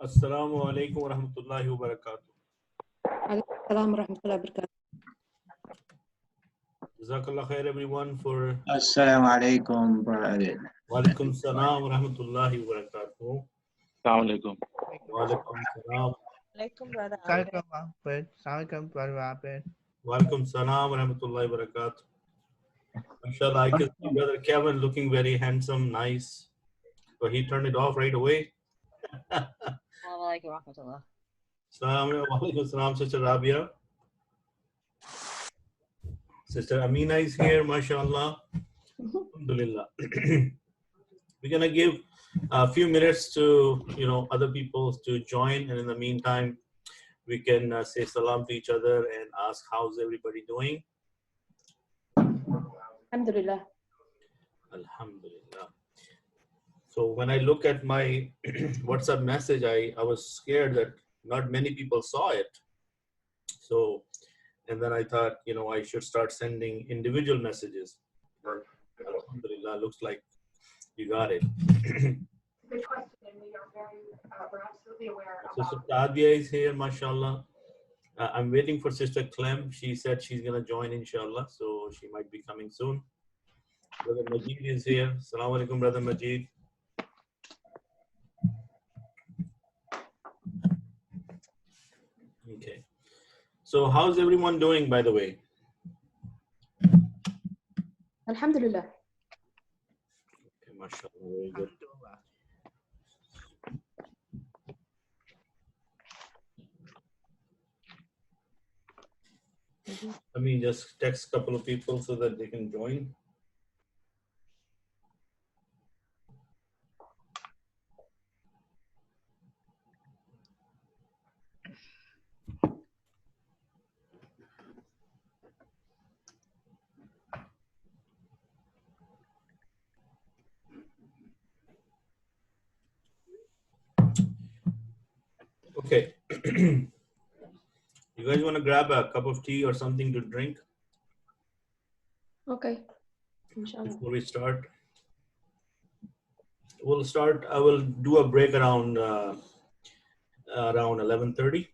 Assalamu alaikum wa rahmatullahi wa barakatuh. Assalamu warahmatullahi wabarakatuh. Jazakallah khair everyone for Assalamu alaikum, brother. wa alaikum salam wa rahmatullahi wa barakatuh. Assalamu alaikum. Wa alaikum salam. Alaikum, brother. Assalamualaikum, brother Abed. Wa alaikum salam wa rahmatullahi wa barakatuh. Inshallah, I can see Brother Kevin looking very handsome, nice. But he turned it off right away. Wa alaikum rahmatullah. Assalamu alaikum salam, Sister Rabia. Sister Amina is here, mashallah. Alhamdulillah. We're gonna give a few minutes to other people to join, and in the meantime, we can say salam to each other and ask how's everybody doing. Alhamdulillah. Alhamdulillah. So when I look at my WhatsApp message, I was scared that not many people saw it. So, and then I thought, I should start sending individual messages. Alhamdulillah, looks like you got it. Good question, and we're absolutely aware of Sister Tadia is here, mashallah. I'm waiting for Sister Clem. She said she's going to join, inshallah, so she might be coming soon. Brother Majid is here. Assalamu alaikum, Brother Majid. Okay. So how's everyone doing, by the way? Alhamdulillah. Okay, mashallah, very good. Let me just text a couple of people so that they can join. Okay. You guys want to grab a cup of tea or something to drink Okay. Inshallah. before we start? We'll start. I will do a break around 11:30.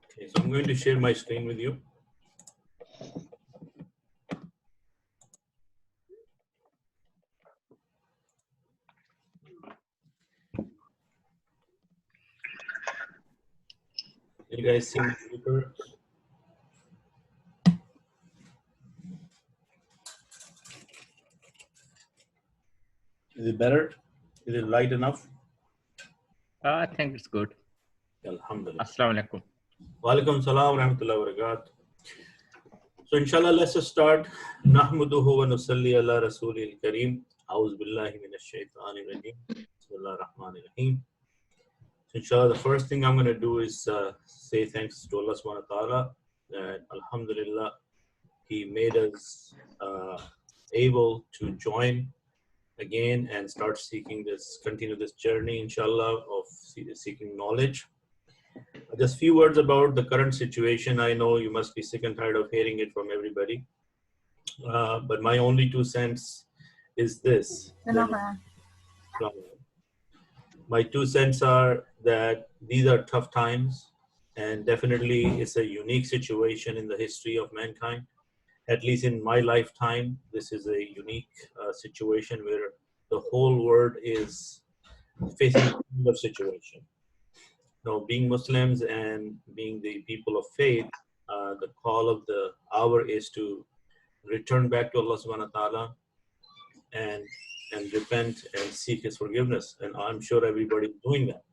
Okay, so I'm going to share my screen with you. You guys see my paper? Is it better? Is it light enough? I think it's good. Alhamdulillah. Assalamu alaikum. Wa alaikum salam wa rahmatullahi wa barakatuh. So inshallah, let's just start. Nahmaduhu wa nusalli ala rasulil kareem. A'udhu billahi minash shaitanir rajeem. Bismillahir rahmanir rahim. So inshallah, the first thing I'm going to do is say thanks to Allah subhanahu wa ta'ala that alhamdulillah, He made us able to join again and continue this journey, inshallah, of seeking knowledge. Just few words about the current situation. I know you must be sick and tired of hearing it from everybody. But my only 2 cents is this. My 2 cents are that these are tough times, and definitely it's a unique situation in the history of mankind. At least in my lifetime, this is a unique situation where the whole world is facing a similar situation. Now, being Muslims and being the people of faith, the call of the hour is to return back to Allah subhanahu wa ta'ala and repent and seek His forgiveness. And I'm sure everybody's doing that.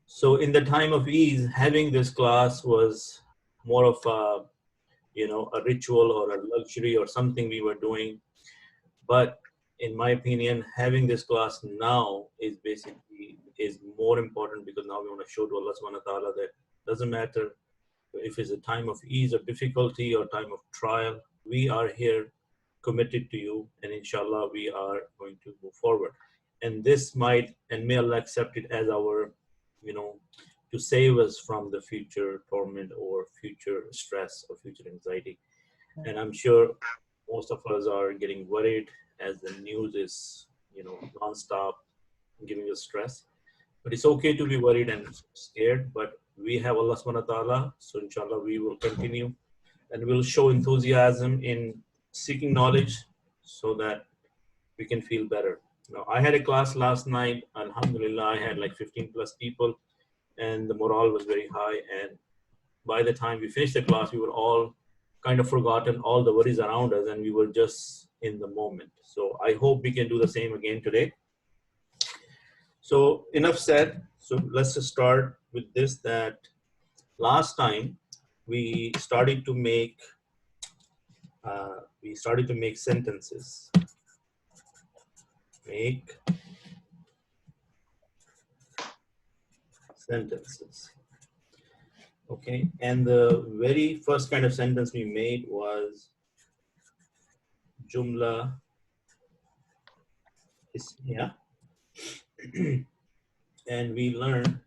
So in the time of ease, having this class was more of a ritual or a luxury or something we were doing. But in my opinion, having this class now is more important, because now we want to show to Allah subhanahu wa ta'ala that doesn't matter if it's a time of ease or difficulty or time of trial, we are here committed to you, and inshallah we are going to move forward. And this may Allah accept it as our to save us from the future torment or future stress or future anxiety. And I'm sure most of us are getting worried as the news is, nonstop giving us stress. But it's okay to be worried and scared, but we have Allah subhanahu wa ta'ala. So inshallah, we will continue and we'll show enthusiasm in seeking knowledge so that we can feel better. Now, I had a class last night. Alhamdulillah, I had like 15 plus people and the morale was very high. And by the time we finished the class, we were all kind of forgotten all the worries around us and we were just in the moment. So I hope we can do the same again today. So enough said. So let's just start with this, that last time we started to make sentences. Make sentences. Okay, and the very first kind of sentence we made was Jumla Ismiya. And we learned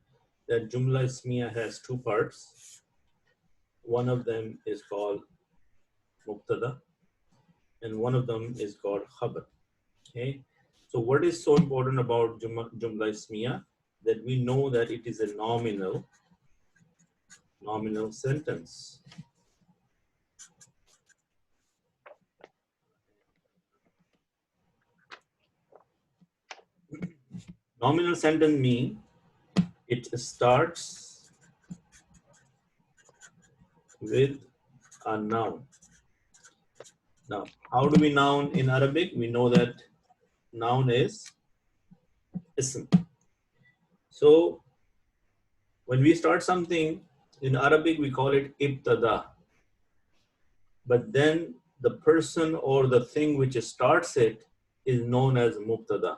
that Jumla Ismiya has two parts. One of them is called Mubtada, and one of them is called Khabar. Okay, so what is so important about Jumla Ismiya? That we know that it is a nominal sentence. Nominal sentence means it starts with a noun. Now, how do we noun in Arabic? We know that noun is ism. So, when we start something in Arabic, we call it ibtada. But then the person or the thing which starts it is known as mubtada,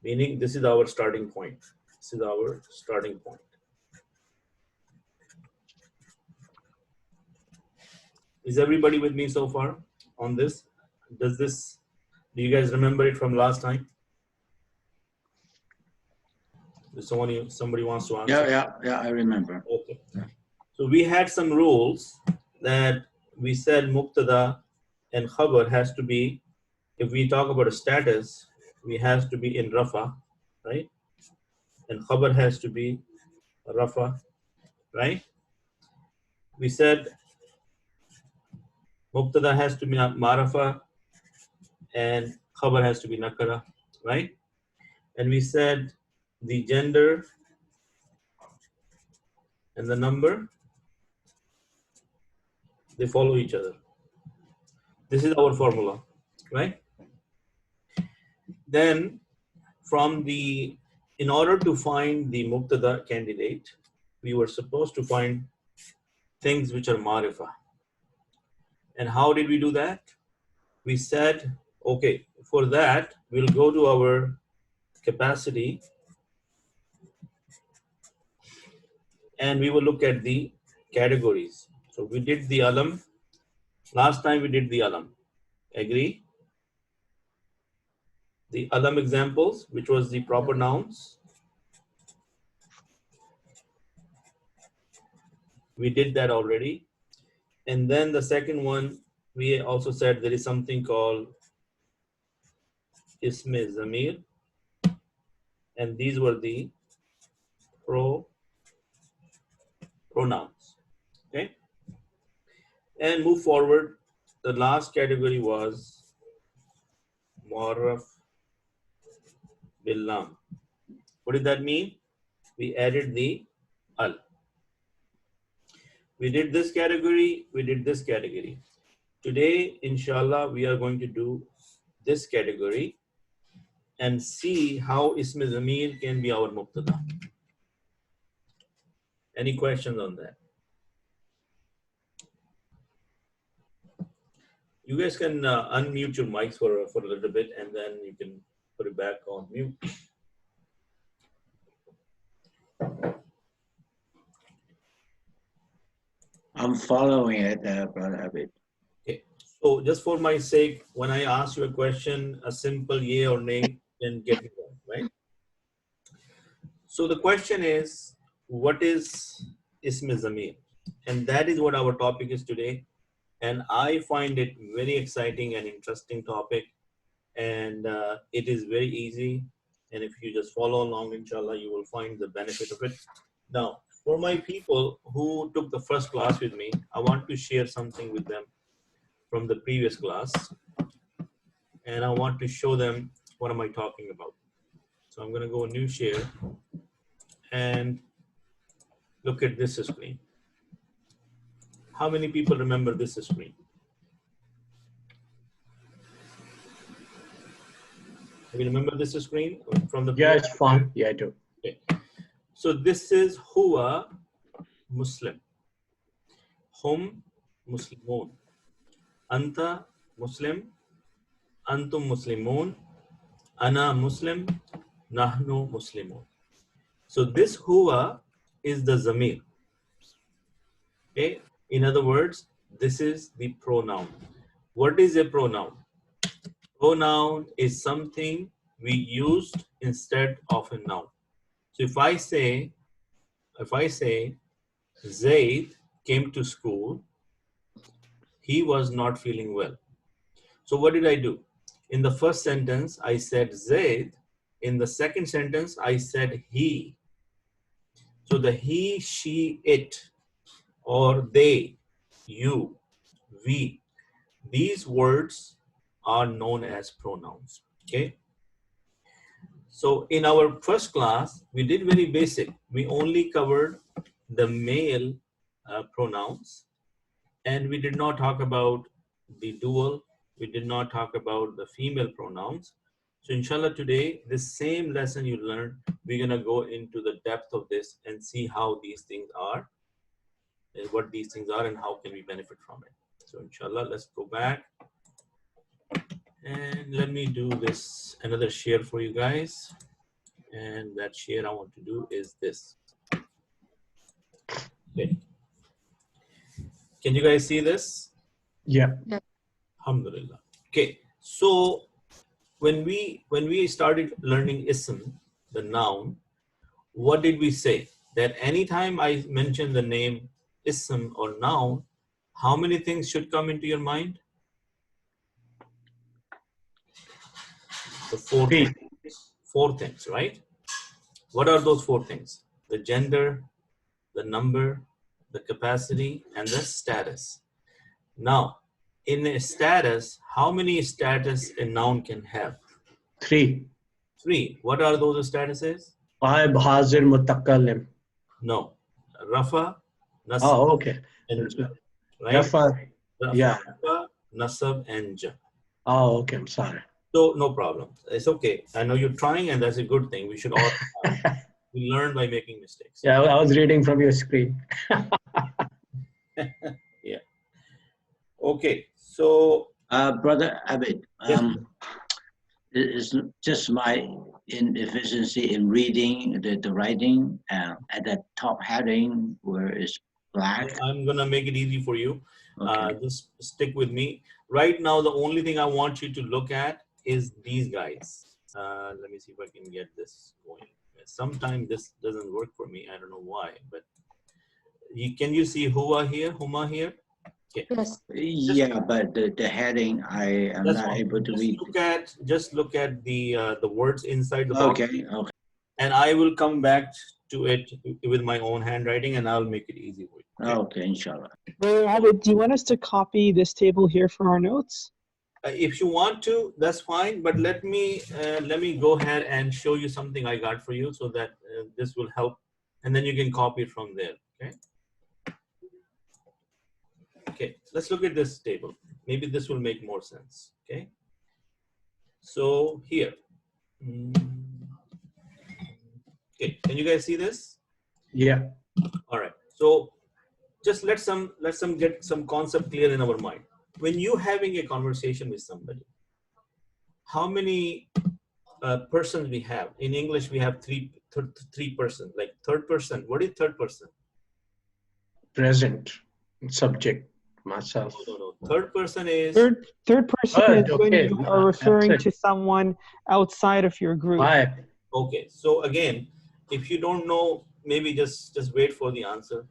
meaning this is our starting point. This is our starting point. Is everybody with me so far on this? Do you guys remember it from last time? If somebody wants to answer? Yeah, I remember. Okay. So we had some rules that we said mubtada and khabar has to be, if we talk about a status, we have to be in rafa, right? And khabar has to be rafa, right? We said mubtada has to be ma'rafa and khabar has to be nakara, right? And we said the gender and the number, they follow each other. This is our formula, right? Then in order to find the mubtada candidate, we were supposed to find things which are ma'rifa. And how did we do that? We said, okay, for that, we'll go to our capacity and we will look at the categories. So we did the alam. Last time we did the alam. Agree? The alam examples, which was the proper nouns. We did that already. And then the second one, we also said there is something called Isme Zamir. And these were the pronouns. Okay? And move forward. The last category was Mu'arraf Billam. What did that mean? We added the al. We did this category, we did this category. Today, inshallah, we are going to do this category and see how Ism Zamir can be our mubtada. Any questions on that? You guys can unmute your mics for a little bit and then you can put it back on mute. I'm following it, Brother Abid. Okay. So just for my sake, when I ask you a question, a simple yay or nay, then get me one, right? So the question is, what is Ism Zamir? And that is what our topic is today. And I find it very exciting and interesting topic. And it is very easy. And if you just follow along, inshallah, you will find the benefit of it. Now, for my people who took the first class with me, I want to share something with them from the previous class. And I want to show them what am I talking about. So I'm going to go new share and look at this screen. How many people remember this screen? Do you remember this screen from the Yeah, it's fun. Yeah, I do. Okay. So this is Huwa Muslim. Hum Muslimun. Anta Muslim. Antum Muslimun. Ana Muslim. Nahnu Muslimun. So this Huwa is the Zamir. Okay. In other words, this is the pronoun. What is a pronoun? Pronoun is something we used instead of a noun. So if I say Zaid came to school, he was not feeling well. So what did I do? In the first sentence, I said Zaid. In the second sentence, I said he. So the he, she, it, or they, you, we, these words are known as pronouns. Okay. So in our first class, we did very basic. We only covered the male pronouns, and we did not talk about the dual. We did not talk about the female pronouns. So inshallah today, this same lesson you learned, we're gonna go into the depth of this and see how these things are, and what these things are, and how can we benefit from it. So inshallah, let's go back. And let me do this, another share for you guys. And that share I want to do is this. Okay. Can you guys see this? Yeah. Alhamdulillah. Okay. So when we started learning ism, the noun, what did we say? That anytime I mention the name ism or noun, how many things should come into your mind? The four things, right? What are those four things? The gender, the number, the capacity, and the status. Now, in a status, how many status a noun can have? Three. What are those statuses? Ghaib, Hazir, Mutakallim. No. Rafa, Nasab, Oh, okay. and Ja. Right? Rafa. Yeah. Rafa, Nasab, and Ja. Oh, okay. I'm sorry. So no problem. It's okay. I know you're trying, and that's a good thing. We should all we learn by making mistakes. Yeah, I was reading from your screen. Yeah. Okay. So, Brother Abid, Yes. it's just my inefficiency in reading the writing at the top heading where it's black. I'm gonna make it easy for you. Okay. Just stick with me. Right now, the only thing I want you to look at is these guys. Let me see if I can get this going. Sometimes this doesn't work for me. I don't know why, but can you see Huma here? Okay. Yes. Yeah, but the heading I am That's not fine. able to read. Just look at the words inside the box, Okay. and I will come back to it with my own handwriting, and I'll make it easy for you. Okay, inshallah. Brother Abid, do you want us to copy this table here for our notes? If you want to, that's fine. But let me go ahead and show you something I got for you, so that this will help, and then you can copy it from there. Okay. Okay. Let's look at this table. Maybe this will make more sense. Okay. So here. Okay. Can you guys see this? Yeah. All right. So just let's get some concept clear in our mind. When you having a conversation with somebody, how many persons we have? In English, we have three persons. Like third person. What is third person? Present. Subject. Myself. No. Third person is Third person is when okay. you are referring That's it. to someone outside of your group. Five. okay. So again, if you don't know maybe just wait for the answer.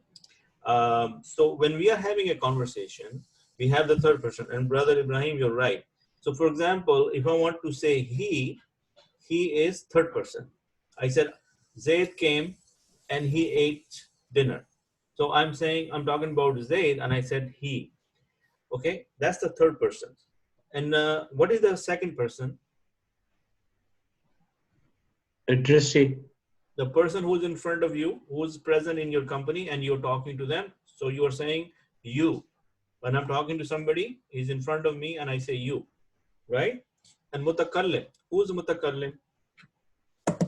So when we are having a conversation, we have the third person. And Brother Ibrahim, you're right. So for example, if I want to say he is third person. I said Zaid came and he ate dinner. So I'm talking about Zaid and I said he. Okay, that's the third person. And what is the second person? Addressee. The person who's in front of you, who's present in your company and you're talking to them. So you are saying you. When I'm talking to somebody, he's in front of me and I say you, right? And mutakallim, who's mutakallim?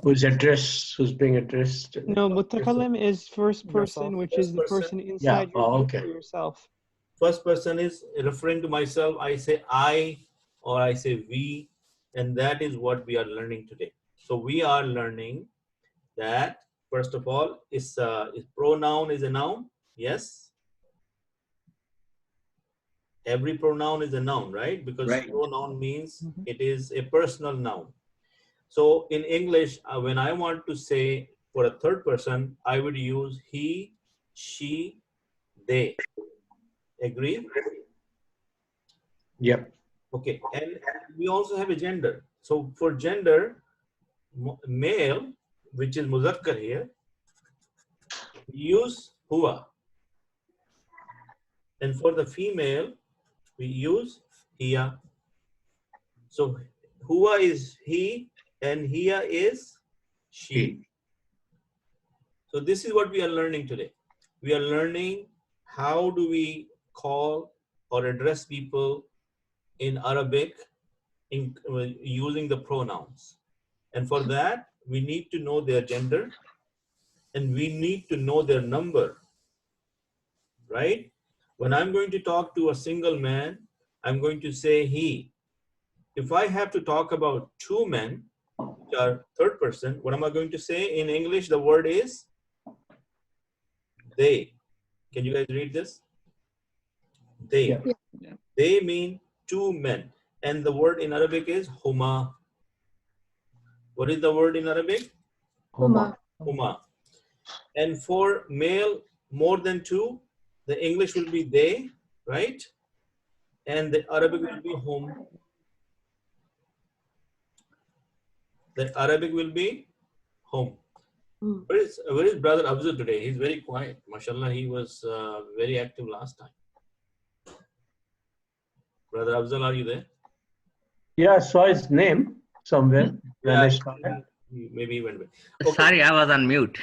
Who's addressed? Who's being addressed? No, mutakallim is first person, which is the person Yeah. inside your Oh, group okay. or yourself. First person is referring to myself. I say I or I say we, and that is what we are learning today. So we are learning that first of all, is pronoun is a noun. Yes. Every pronoun is a noun, right? Because Right. pronoun means it is a personal noun. So in English, when I want to say for a third person, I would use he, she, they. Agree? Yep. Okay. And we also have a gender. So for gender, male, which is muzakkar here, we use huwa. And for the female, we use hiya. So huwa is he and hiya is she. So this is what we are learning today. We are learning how do we call or address people in Arabic using the pronouns. And for that, we need to know their gender and we need to know their number, right? When I'm going to talk to a single man, I'm going to say he. If I have to talk about two men, which are third person, what am I going to say? In English, the word is they. Can you guys read this? They. Yeah. Yeah. They mean two men. And the word in Arabic is huma. What is the word in Arabic? Huma. Huma. And for male, more than two, the English will be they, right? And the Arabic will be hum. The Arabic will be hum. Where is Brother Afzal today? He's very quiet. MashaAllah, he was very active last time. Brother Afzal, are you there? Yeah, I saw his name somewhere when I started. Maybe he went away. Sorry, I was on mute.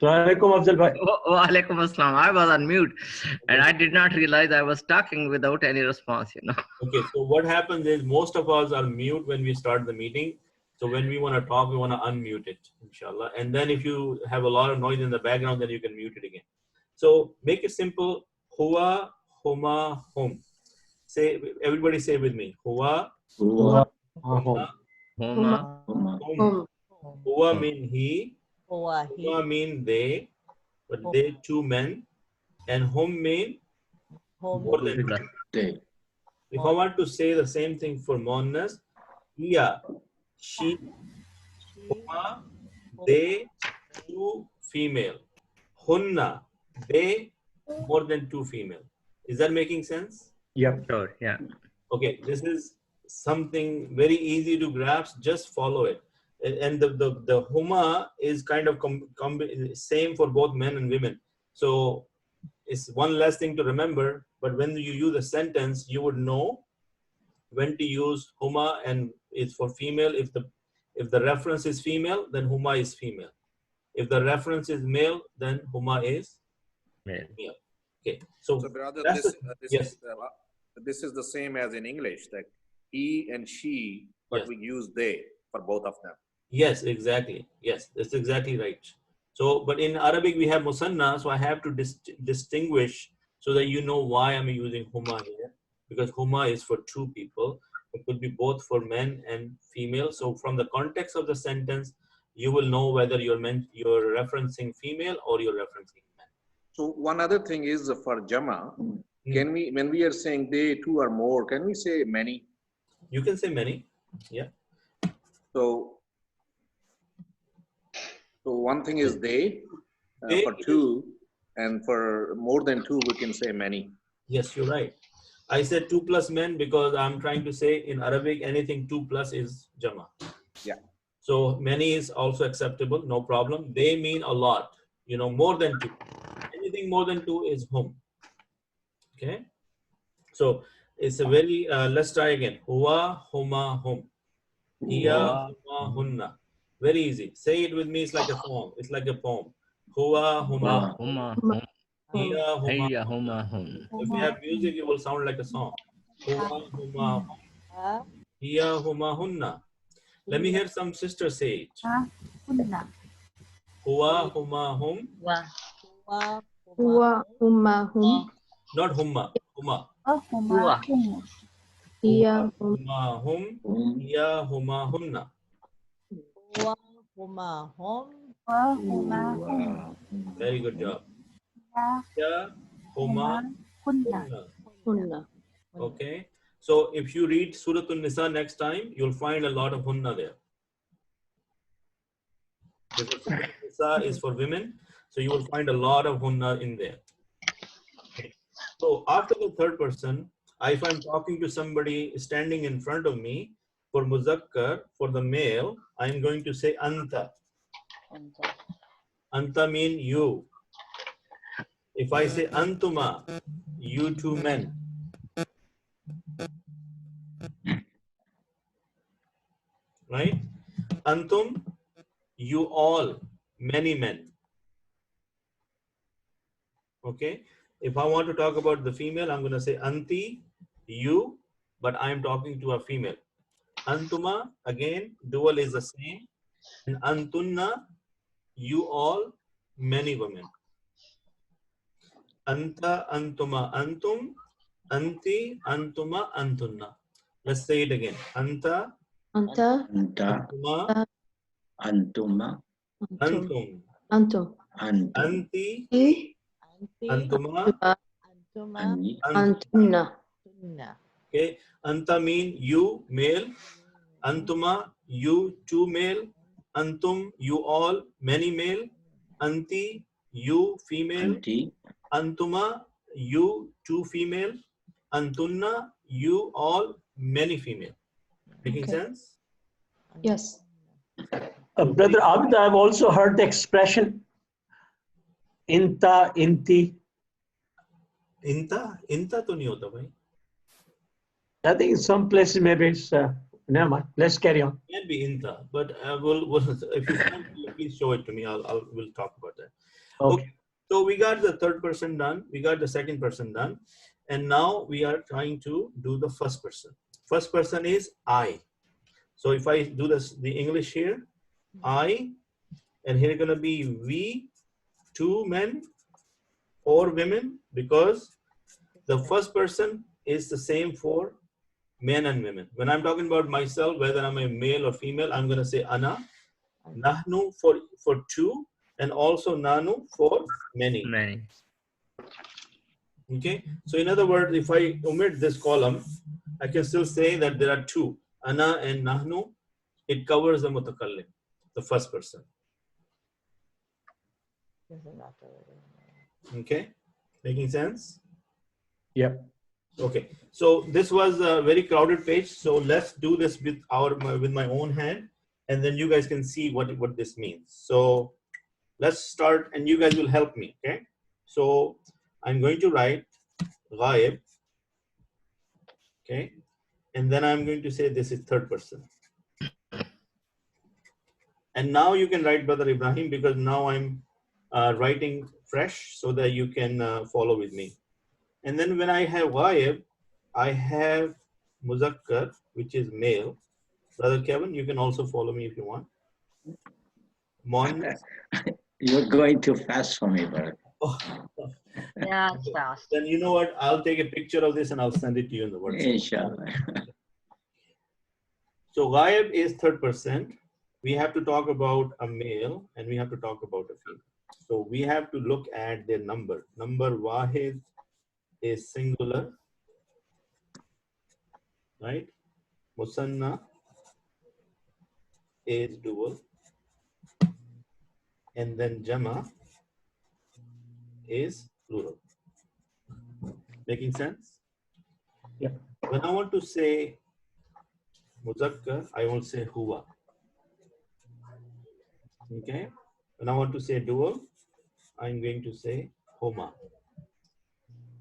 Assalamualaikum Afzal bhai. Walaikum assalam. I was on mute and I did not realize I was talking without any response, Okay, so what happens is most of us are mute when we start the meeting. So when we want to talk, we want to unmute it, inshallah. And then if you have a lot of noise in the background, then you can mute it again. So make it simple. Huwa, huma, hum. Say, everybody say with me. Huwa, Huma, huma, Huma. hum. Huwa mean he. Huwa, Huma mean they. But they two men. And hum mean more than two. they. If I want to say the same thing for Monas, hiya, she, huma, they, two female. Hunna, they, more than two female. Is that making sense? Yep. Sure, yeah. Okay, this is something very easy to grasp. Just follow it. And the huma is kind of same for both men and women. So it's one less thing to remember. But when you use a sentence, you would know when to use huma, and it's for female. If the reference is female, then huma is female. If the reference is male, then huma is Male. male. Okay, so brother, that's this is the same as in English, that he and she, but Yes. we use they for both of them. Yes, exactly. Yes, that's exactly right. So, but in Arabic we have musanna, so I have to distinguish so that you know why I'm using huma here, because huma is for two people. It could be both for men and female. So, from the context of the sentence, you will know whether you're referencing female or you're referencing men. So one other thing is for Jama, can we, when we are saying they, two or more, can we say many? You can say many. Yeah. So So one thing is they, They for two, and for more than two, we can say many. Yes, you're right. I said 2 plus men because I'm trying to say in Arabic anything 2 plus is jama. Yeah. So many is also acceptable, no problem. They mean a lot, you know, more than 2. Anything more than 2 is hum. Okay. So it's a very, let's try again. Huwa, huma, hum. Hiya, huma, hunna. Very easy. Say it with me. It's like a poem. It's like a poem. Huwa, huma, Huma, hum. hum. Hiya, huma, Hiya, hum. huma, hum. If you have music, it will sound like a song. Huwa, huma, hum. Hiya, huma, hunna. Let me hear some sisters say it. Huwa, huma, hum. Huwa, huma, hum. Not humma. Huma. Hua. Hiya, Huwa, huma, hum. Hiya, huma, hunna. Very good job. Hiya, huma, hunna. hunna. Okay. So if you read Surah An-Nisa next time, you'll find a lot of hunna there. Because Surah An-Nisa is for women, so you will find a lot of hunna in there. Okay. So after the third person, if I'm talking to somebody standing in front of me, for muzakkar, for the male, I'm going to say anta. Anta mean you. If I say antuma, you two men. Right? Antum, you all, many men. Okay? If I want to talk about the female, I'm going to say anti, you, but I'm talking to a female. Antuma, again, dual is the same. And antunna, you all, many women. Anta, antuma, antum, anti, antuma, antunna. Let's say it again. Anta, Anta, Anta, antuma, antuma, antum. antum. Antum. Anti, I, antuma, ani, antunna. Okay. Anta mean you, male. Antuma, you, two male. Antum, you all, many male. Anti, you, female. anti, Antuma, you, two female. Antunna, you all, many female. Making Okay. sense? Yes. Brother Abd, I've also heard the expression inta, inti. Inta to nahi hota bhai. I think in some places maybe it's, never mind. Let's carry on. Can be inta, but we'll if you find it, please show it to me. We'll talk about that. Okay. So we got the third person done. We got the second person done. And now we are trying to do the first person. First person is I. So if I do the English here, I, and here going to be we, two men or women, because the first person is the same for men and women. When I'm talking about myself, whether I'm a male or female, I'm going to say ana, nahnu for two, and also nanu for many. Many. Okay. So in other words, if I omit this column, I can still say that there are two, ana and nahnu. It covers the mutakallim, the first person. Okay. Making sense? Yep. Okay. So this was a very crowded page. So let's do this with my own hand, and then you guys can see what this means. So let's start, and you guys will help me. Okay. So I'm going to write ghaib. Okay. And then I'm going to say this is third person. And now you can write Brother Ibrahim, because now I'm writing fresh so that you can follow with me. And then when I have ghaib, I have muzakkar, which is male. Brother Kevin, you can also follow me if you want. Mon. you're going too fast for me, brother. Oh. Yeah, it's fast. Then you know what? I'll take a picture of this and I'll send it to you in the WhatsApp. Inshallah. So ghaib is third person. We have to talk about a male and we have to talk about a female. So we have to look at their number. Number wahid is singular, right? Musanna is dual. and then jama is plural. Making sense? Yeah. When I want to say muzakkar, I will say huwa. Okay. When I want to say dual, I'm going to say homa.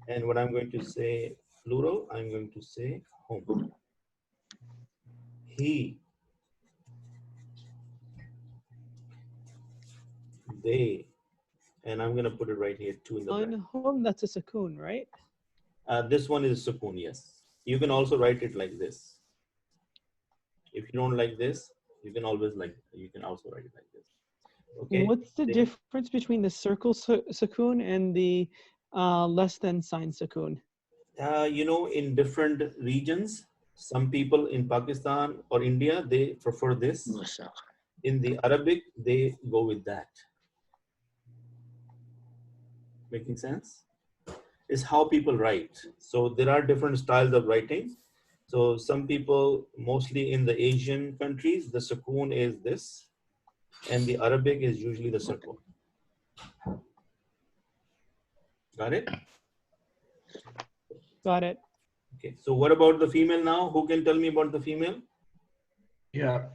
And when I'm going to say plural, I'm going to say home. He, they, and I'm going to put it right here too in the back. On home, that's a sukoon, right? This one is sukoon, yes. You can also write it like this. If you don't like this, you can always you can also write it like this. Okay. What's the difference between the circle sukoon and the less than sign sukoon? You know, in different regions, some people in Pakistan or India, they prefer this. In the Arabic, they go with that. Making sense? Is how people write. So there are different styles of writing. So some people, mostly in the Asian countries, the sukoon is this, and the Arabic is usually the circle. Got it? Got it. Okay. So what about the female now? Who can tell me about the female? Yeah.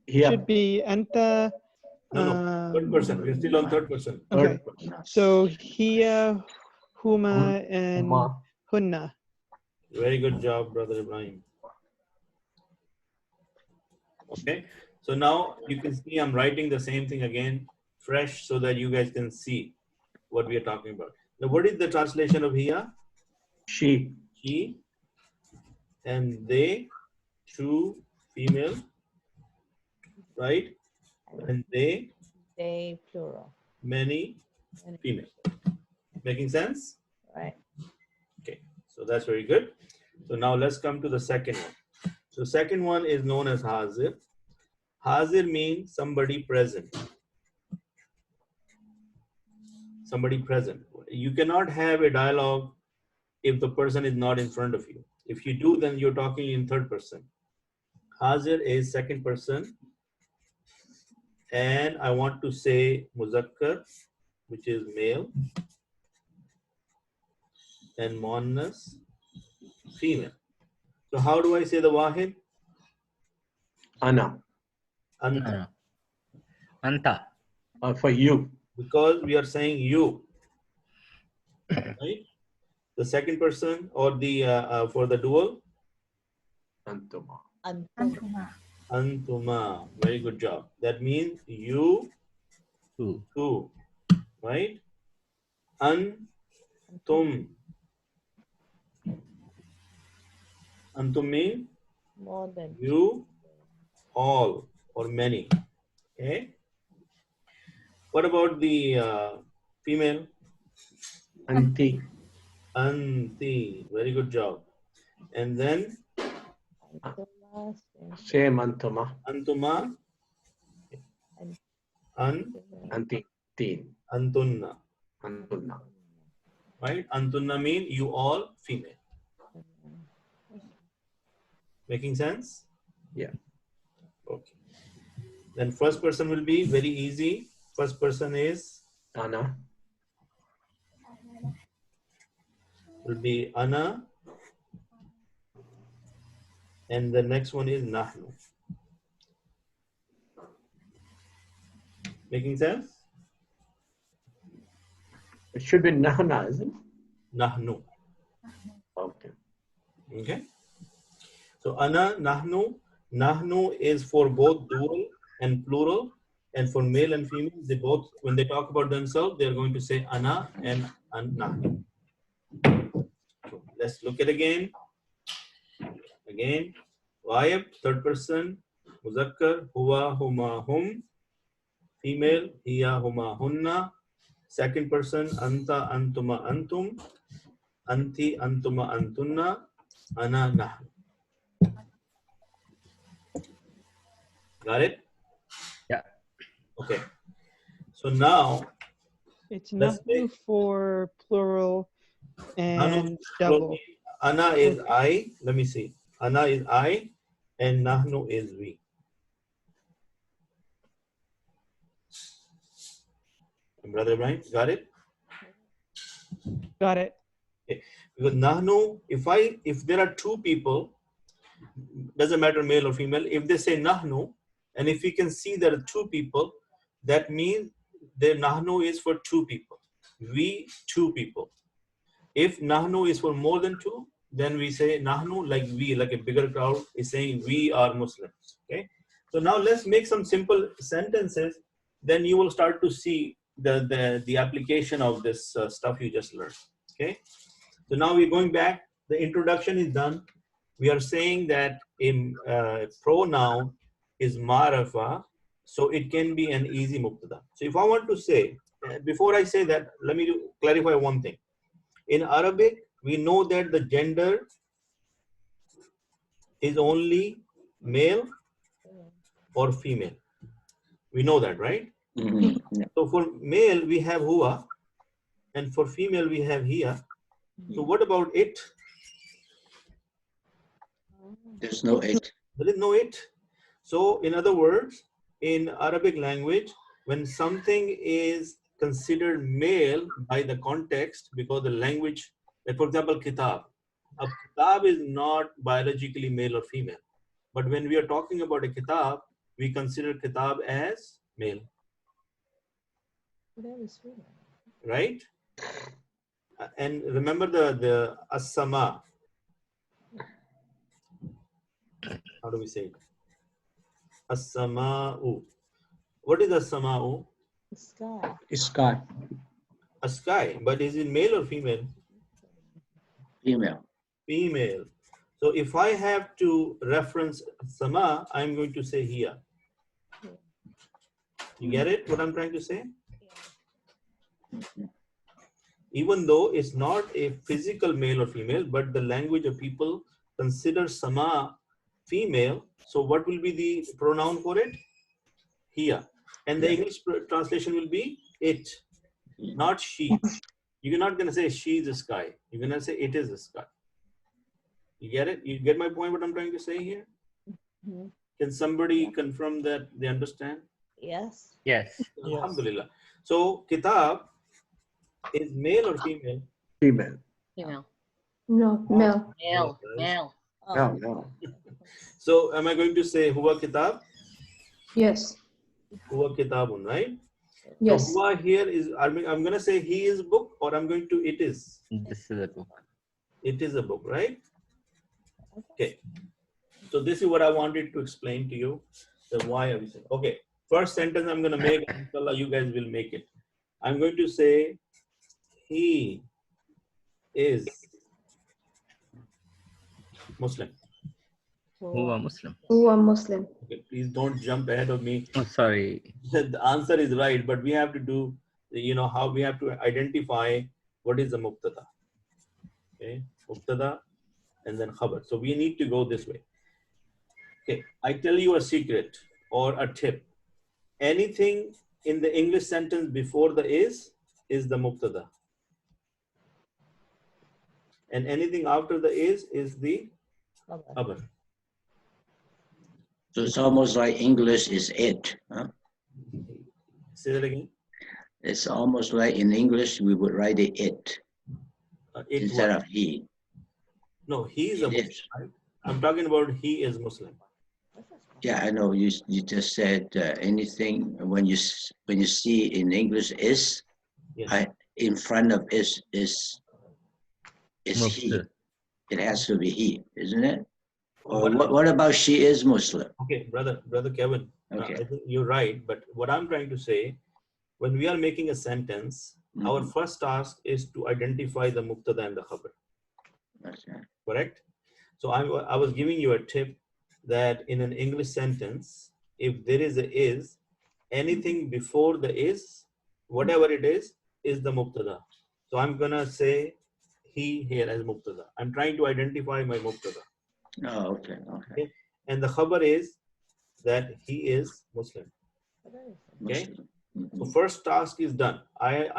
Yeah. Should be anta. No, third person. We're still on third person. Okay. So hiya, huma, and Huma. hunna. Very good job, Brother Ibrahim. Okay. So now you can see I'm writing the same thing again, fresh, so that you guys can see what we are talking about. Now, what is the translation of hiya? She. She. And they, two, female, right? And they, plural. many, female. Making sense? Right. Okay, so that's very good. So now let's come to the second one. So second one is known as hazir. Hazir means somebody present. Somebody present. You cannot have a dialogue if the person is not in front of you. If you do, then you're talking in third person. Hazir is second person. And I want to say muzakkar, which is male, and muannas, female. So how do I say the wahid? Ana. Anta. Anta. For you. Because we are saying you, right? The second person or the for the dual? Antuma. Antuma. Very good job. That means you two, right? Antum. Antum means More than you, all, or many. Okay. What about the female? Anti. Anti. Very good job. And then Same antuma. antuma. Anti. Teen. Antunna. Antunna. Right? Antunna mean you all female. Making sense? Yeah. Okay. Then first person will be very easy. First person is Ana. will be ana. And the next one is nahnu. Making sense? It should be nahna, isn't it? Nahnu. Okay. Okay. So ana, nahnu. Nahnu is for both dual and plural. And for male and female, they both, when they talk about themselves, they're going to say ana and nahnu. So let's look at again. Again. Ghaib, third person. Muzakkar, huwa, huma, hum. Female, hiya, huma, hunna. Second person, anta, antuma, antum. Anti, antuma, antunna. Ana, nahnu. Got it? Yeah. Okay. So now, It's let's nahnu for plural and Nahnu, double. ana is I. Let me see. Ana is I, and nahnu is we. Brother Ibrahim, got it? Got it. Okay. Because nahnu, if there are two people, doesn't matter male or female, if they say nahnu, and if we can see there are two people, that means the nahnu is for two people. We, two people. If nahnu is for more than two, then we say nahnu, like we, like a bigger crowd is saying we are Muslims. Okay. So now let's make some simple sentences. Then you will start to see the application of this stuff you just learned. Okay. So now we're going back. The introduction is done. We are saying that a pronoun is ma'rafa, so it can be an easy mubtada. So if I want to say, before I say that, let me clarify one thing. In Arabic, we know that the gender is only male or female. We know that, right? Mhm. Yeah. So for male, we have huwa, and for female, we have hiya. So what about it? There's no it. There is no it. So in other words, in Arabic language, when something is considered male by the context, because the language, like for example, kitab. A kitab is not biologically male or female. But when we are talking about a kitab, we consider kitab as male, That is true. right? And remember the as-sama. How do we say it? As-sama'u. What is as-sama'u? The sky. Sky. A sky. But is it male or female? Female. Female. So if I have to reference sama, I'm going to say here. You get it? What I'm trying to say? Even though it's not a physical male or female, but the language of people consider sama female. So what will be the pronoun for it? Here. And the Yeah. English translation will be it, not she. You're not going to say she is the sky. You're going to say it is the sky. You get it? You get my point, what I'm trying to say here? Mhm. Can somebody confirm that they understand? Yes. Yes. Alhamdulillah. So, kitab is male or female? Female. No, male. Oh, No, no. So, am I going to say huwa kitab? Yes. Huwa kitabun, right? Yes. So, huwa here is, I'm going to say he is book, or I'm going to it is. This is a book. It is a book, right? Okay. So this is what I wanted to explain to you. The why are we saying? Okay. First sentence I'm going to make, inshallah, you guys will make it. I'm going to say he is Muslim. Who are Muslim? Who are Muslim? Okay, please don't jump ahead of me. Oh, sorry. The answer is right, but we have to do, how we have to identify what is the mubtada. Okay, mubtada and then khabar. So we need to go this way. Okay, I tell you a secret or a tip. Anything in the English sentence before the is the mubtada. And anything after the is the khabar. So it's almost like English is it. Huh? Say that again. It's almost like in English we would write it It instead what? of he. No, he is a It Muslim, is. right? I'm talking about he is Muslim. Yeah, I know. You just said anything when you see in English is Yes. in front of is he. Muslim. It has to be he, isn't it? Or What- what about she is Muslim? Okay, brother Kevin, Okay. I think you're right. But what I'm trying to say, when we are making a sentence, our Mhm. first task is to identify the mubtada and the khabar. That's right. Correct? So I was giving you a tip that in an English sentence, if there is a is, anything before the is, whatever it is the mubtada. So I'm gonna say he here as mubtada. I'm trying to identify my mubtada. Oh, okay, okay. Okay? And the khabar is that he is Muslim. Okay? Muslim. So Mhm. first task is done.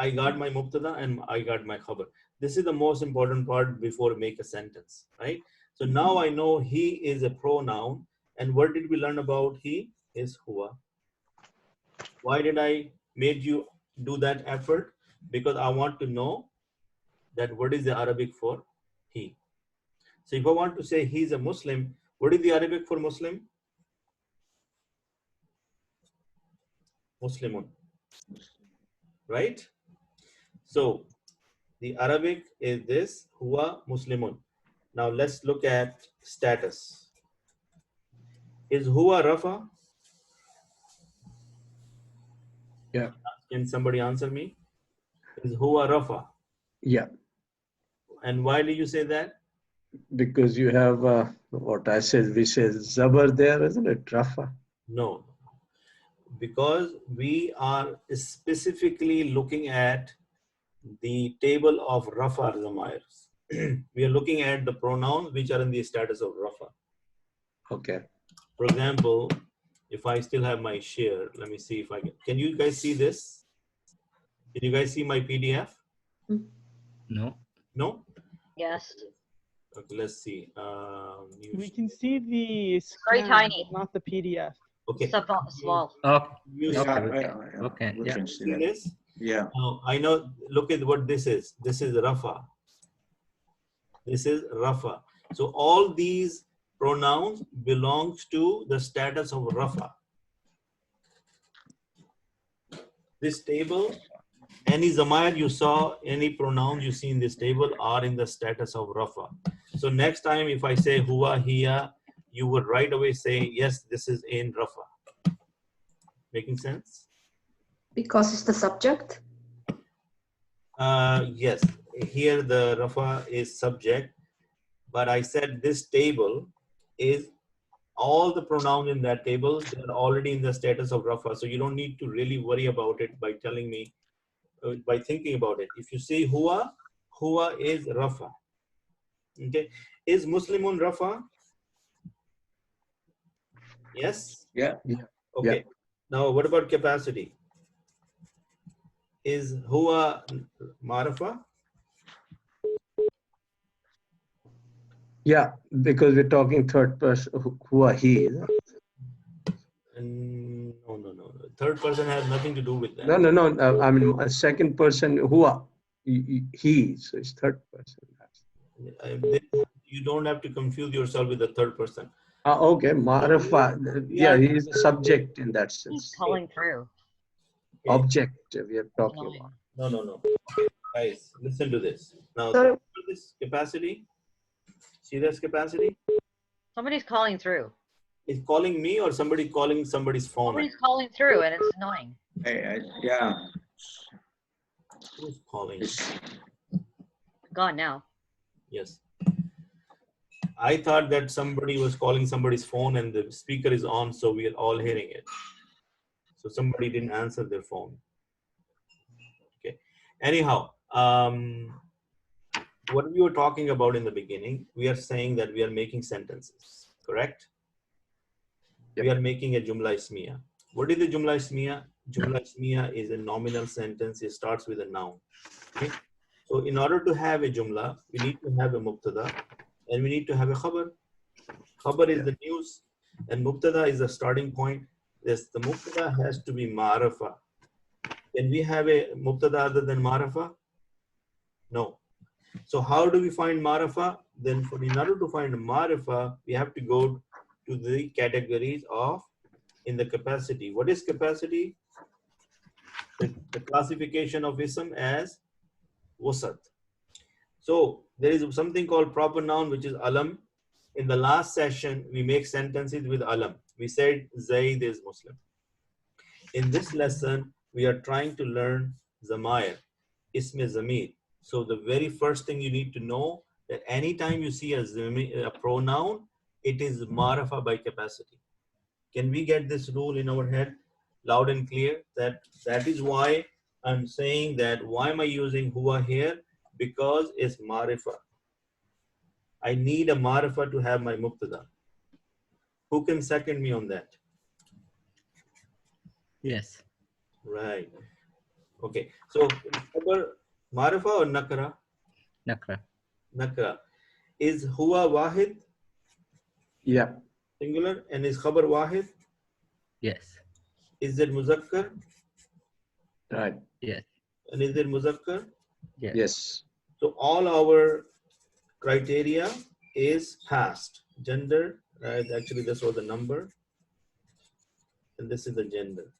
I got my mubtada and I got my khabar. This is the most important part before make a sentence, right? So now I know he is a pronoun. And what did we learn about he? Is huwa. Why did I made you do that effort because I want to know that what is the Arabic for he. So if I want to say he's a Muslim, what is the Arabic for Muslim? Muslimun, right? So the Arabic is this, huwa Muslimun. Now let's look at status. Is huwa rafa? Yeah. Can somebody answer me? Is huwa rafa? Yeah. And why do you say that? Because you have what I said, we said zabar there, isn't it? Rafa. No. Because we are specifically looking at the table of rafa zamairs. We are looking at the pronouns which are in the status of rafa. Okay. For example, if I still have my share, let me see if I can you guys see this? Can you guys see my PDF? No. No? Yes. Okay, let's see. We can see the Very scan, tiny. but not the PDF. Okay. Small. Oh, You Yeah, okay. yeah, Okay, we yeah. can see see that. this? Yeah. Now, I know, look at what this is. This is Rafa. This is Rafa. So all these pronouns belongs to the status of Rafa. This table, any Zamair you saw, any pronouns you see in this table are in the status of Rafa. So next time if I say huwa, hiya, you would right away say, yes, this is in Rafa. Making sense? Because it's the subject. Yes, here the Rafa is subject, but I said this table is all the pronouns in that table, they're already in the status of Rafa. So you don't need to really worry about it by telling me, by thinking about it. If you say huwa, huwa is Rafa. Okay. Is Muslimun Rafa? Yes? Yeah. Okay. Yeah. Now what about capacity? Is huwa Marafa? Yeah, because we're talking third person, who are he? No. Third person has nothing to do with that. No. I mean, a second person, who are he? So it's third person. You don't have to confuse yourself with the third person. Okay, Marafa. Yeah, he is a subject in that He's sense. calling through. Okay. Object we are talking Annoying. about. No. Guys, listen to this. Now, Sorry. this capacity, see this capacity? Somebody's calling through. Is calling me or somebody calling somebody's phone? Somebody's calling through and it's annoying. Yeah. Who's calling? Gone now. Yes. I thought that somebody was calling somebody's phone and the speaker is on, so we are all hearing it. So somebody didn't answer their phone. Okay. Anyhow, what we were talking about in the beginning, we are saying that we are making sentences, correct? Yep. We are making a Jumla Ismiya. What is the Jumla Ismiya? Jumla Ismiya is a nominal sentence. It starts with a noun. Okay? So in order to have a Jumla, we need to have a Mubtada and we need to have a Khabar. Khabar is the news and Mubtada is the starting point. Yes, the Mubtada has to be Ma'arafa. Can we have a Mubtada other than Ma'arafa? No. So how do we find Ma'arafa? Then in order to find Ma'arafa, we have to go to the categories of in the capacity. What is capacity? The classification of ism as wasat. So there is something called proper noun, which is alam. In the last session, we make sentences with alam. We said Zaid is Muslim. In this lesson, we are trying to learn Zamair, Ism Zamir. So the very first thing you need to know that anytime you see a pronoun, it is Ma'rafa by capacity. Can we get this rule in our head loud and clear? That is why I'm saying that why am I using huwa here? Because it's Ma'rifa. I need a Ma'rifa to have my Mubtada. Who can second me on that? Yes. Right. Okay. So Ma'rifa or Nakra? Nakra. Nakra. Is huwa wahid? Yeah. Singular. And is khabar wahid? Yes. Is it muzakkar? Right. Yes. And is there muzakkar? Yes. Yes. So all our criteria is past. Gender, actually this was the number, and this is the gender.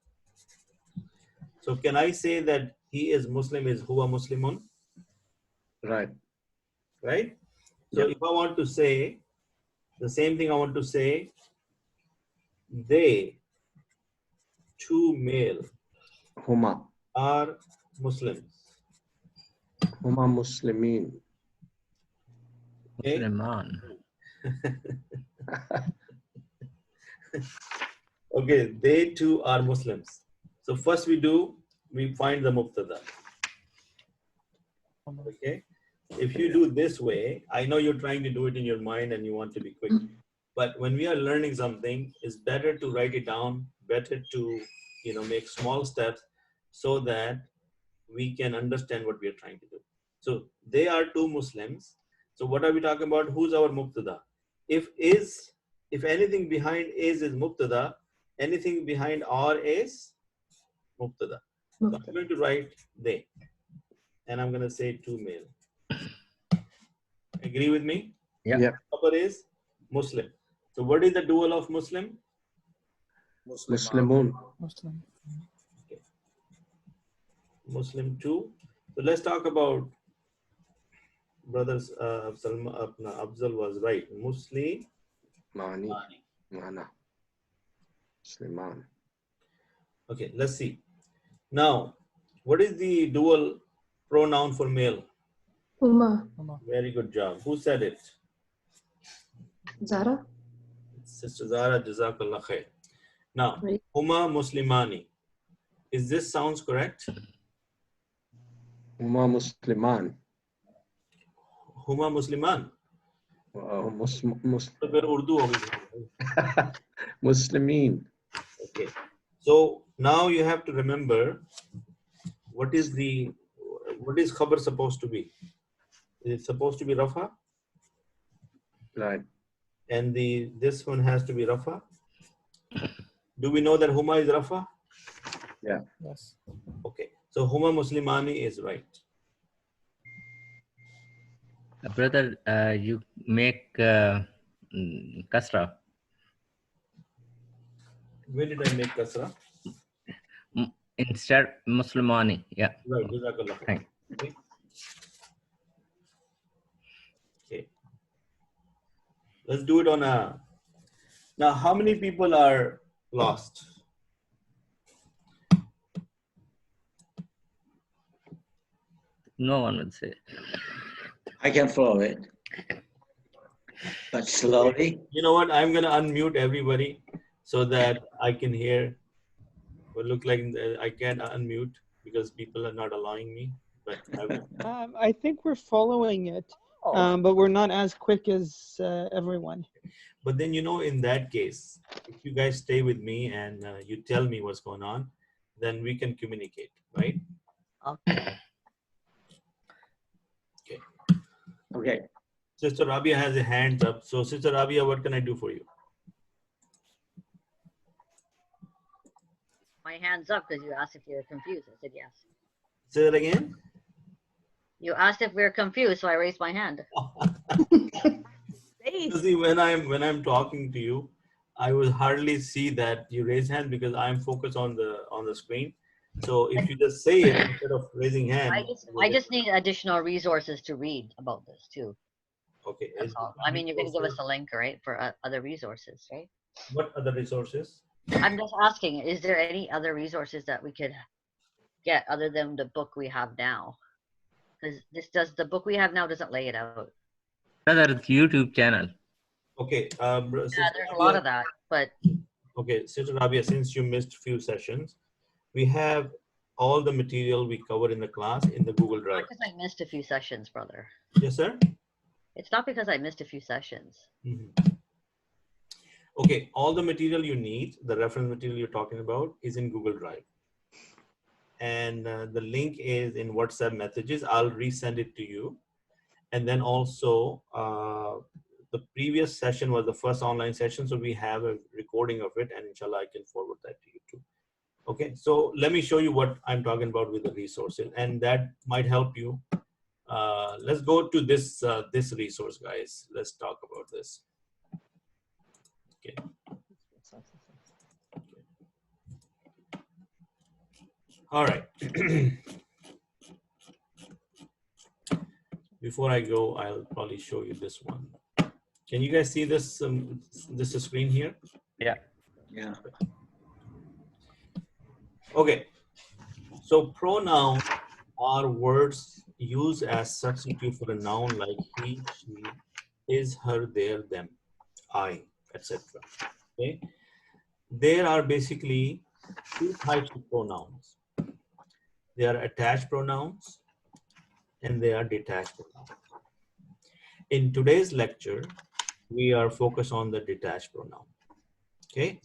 So can I say that he is Muslim is huwa Muslimun, Right. right? So Yep. if I want to say the same thing, I want to say they, two male, Huma. are Muslims. Huma Muslimin. Okay. Musliman. Okay, they too are Muslims. So first we find the mubtada. Okay. If you do this way, I know you're trying to do it in your mind and you want to be quick. But when we are learning something, it's better to write it down, better to make small steps so that we can understand what we are trying to do. So they are two Muslims. So what are we talking about? Who's our mubtada? If anything behind is mubtada, anything behind or is mubtada. So I'm going to write they, and I'm going to say two male. Agree with me? Yeah. Yep. Upper is Muslim. So what is the dual of Muslim? Muslimun. Muslim too. So let's talk about brothers. Afzal was right. Muslim. Mani. Mana. Musliman. Okay, let's see. Now, what is the dual pronoun for male? Uma. Very good job. Who said it? Zara. Sister Zara, Jazakallah khair. Now, Right. Huma Muslimani. Is this sounds correct? Huma Musliman. Huma Musliman. तो फिर उर्दू हो गई. Muslimin. Okay. So now you have to remember what is khabar supposed to be? Is it supposed to be rafa? Right. And this one has to be rafa. Do we know that huma is rafa? Yeah. Yes. Okay. So huma Muslimani is right. Brother, you make kasra. When did I make kasra? Instead Muslimani. Yeah. Right. Jazakallah. Thank Okay. Okay. Let's do it on a. Now, how many people are lost? No one would say. I can follow it. But slowly. You know what? I'm going to unmute everybody so that I can hear. Well, look like I can't unmute because people are not allowing me. But I will. I think we're following it, but we're not as quick as everyone. But then, in that case, if you guys stay with me and you tell me what's going on, then we can communicate, right? Okay. Okay. Sister Rabia has a hand up. So, Sister Rabia, what can I do for you? My hand's up because you asked if you were confused. I said yes. Say that again. You asked if we were confused, so I raised my hand. See, when I'm talking to you, I will hardly see that you raise hand because I'm focused on the screen. So if you just say it instead of raising hand, I just need additional resources to read about this too. Okay. That's all. I mean, you're going to give us a link, right, for other resources, right? What other resources? I'm just asking, is there any other resources that we could get other than the book we have now? Because the book we have now doesn't lay it out. Brother, it's YouTube channel. Okay. Yeah, there's a lot of that, but Okay, Sister Rabia, since you missed few sessions, we have all the material we covered in the class in the Google Drive. not because I missed a few sessions, brother. Yes, sir? It's not because I missed a few sessions. Mhm. Okay, all the material you need, the reference material you're talking about, is in Google Drive. And the link is in WhatsApp messages. I'll resend it to you. And then also, the previous session was the first online session, so we have a recording of it, and inshallah, I can forward that to you too. Okay, so let me show you what I'm talking about with the resources, and that might help you. Let's go to this this resource, guys. Let's talk about this. Okay. All right. Before I go, I'll probably show you this one. Can you guys see this this screen here? Yeah. Yeah. Okay. So pronouns are words used as substitute for a noun like he, she, his, her, their, them, I, etc. Okay. There are basically two types of pronouns. They are attached pronouns and they are detached pronouns. In today's lecture, we are focused on the detached pronoun. Okay.